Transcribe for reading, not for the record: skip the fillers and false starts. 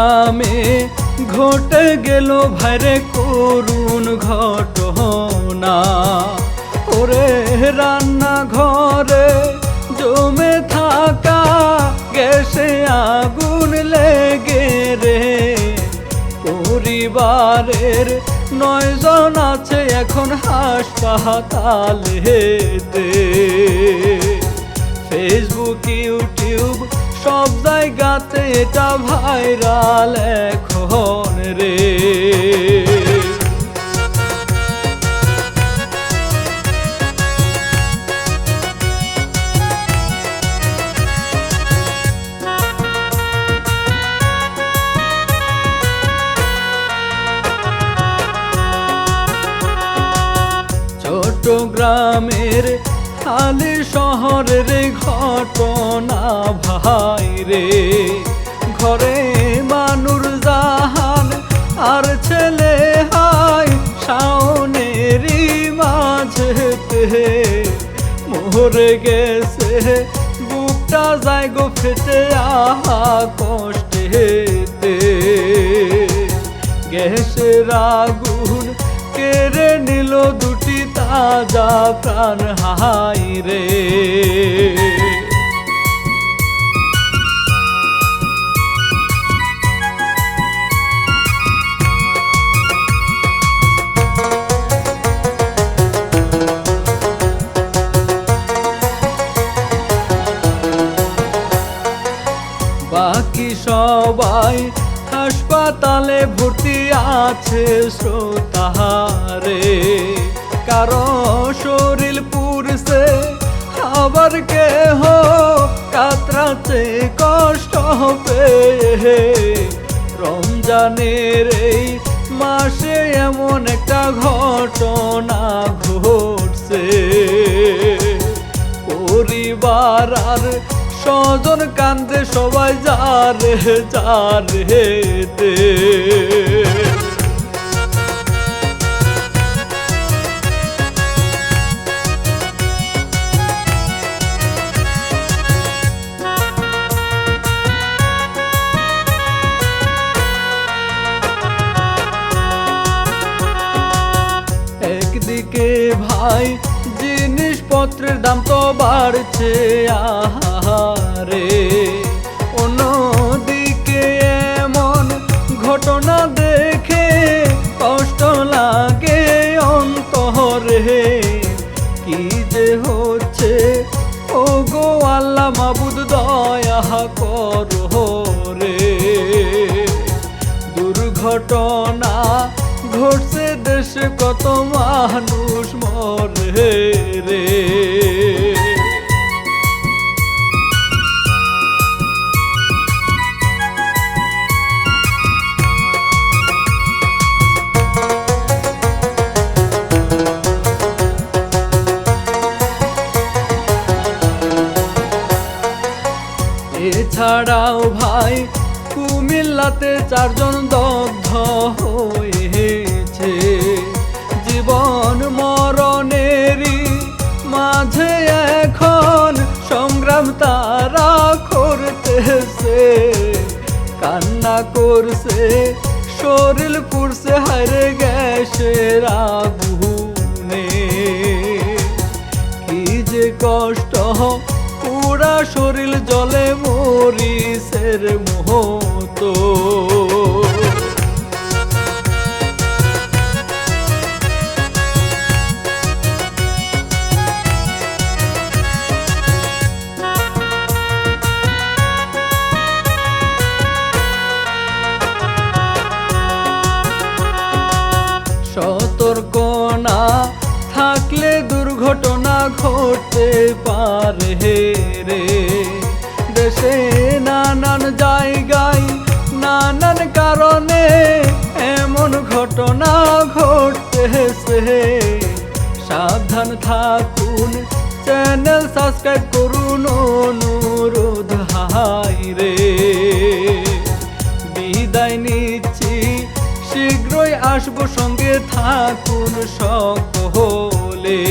গ্রামে ঘটে গেল ভাইরে করুণ ঘটনা। ওরে রান্না ঘরে জমে থাকা গ্যাসে আগুন লেগে রে, পরিবারের 9 জন আছে এখন হাসপাতালেতে। ফেসবুক ইউটিউব সব জায়গাতে এটা ভাইরাল এখন রে। চট্টগ্রামের হালি শহরের ঘটনা ভাই রে, ঘরে মানুর জাহান আর ছেলে হাই শাওনেরই মাঝেতে মরে গেছে, বুকটা যায় গো ফেটে আহা কষ্টেতে। গ্যাসের আগুন কেড়ে নিল দুটি তাজা প্রাণ হাই রে। বাকি সবাই হাসপাতালে ভর্তি আছে শ্রোতাহারে, কারো শরীর পুরছে আবার কেহ কাতরাচ্ছে কষ্ট পেয়ে। রমজানের এই মাসে এমন একটা ঘটনা ঘটছে, পরিবার আর স্বজন কান্দে সবাই যারে যারে তে। একদিকে ভাই জিনিসপত্রের দাম তো বাড়ছে আহারে, অন্যদিকে এমন ঘটনা দেখে কষ্ট লাগে অন্তরে। কি যে হচ্ছে ও গো আল্লাহ মাবুদ দয়া করো রে। দুর্ঘটনা ঘটছে দেশে কত মানুষ মরে রে। এছাড়াও ভাই কুমিল্লাতে 4 জন দগ্ধ হয়েছে, জীবন মরণেরই মাঝে এখন সংগ্রাম তারা করতেছে। কান্না করছে শরীর পুড়ছে হারে গ্যাসের আগুনে, কি যে কষ্ট পুরা শরীর জলে মরিচের মতো। সতর্ক না থাকলে দুর্ঘটনা ঘটতে পারে রে। দেশে নানান জায়গায় নানান কারণে এমন ঘটনা ঘটতেছে, সাবধান থাকুন, চ্যানেল সাবস্ক্রাইব করুন অনুরোধ হাই রে। বিদায় নিচ্ছি, শীঘ্রই আসবো, সঙ্গে থাকুন সকলে।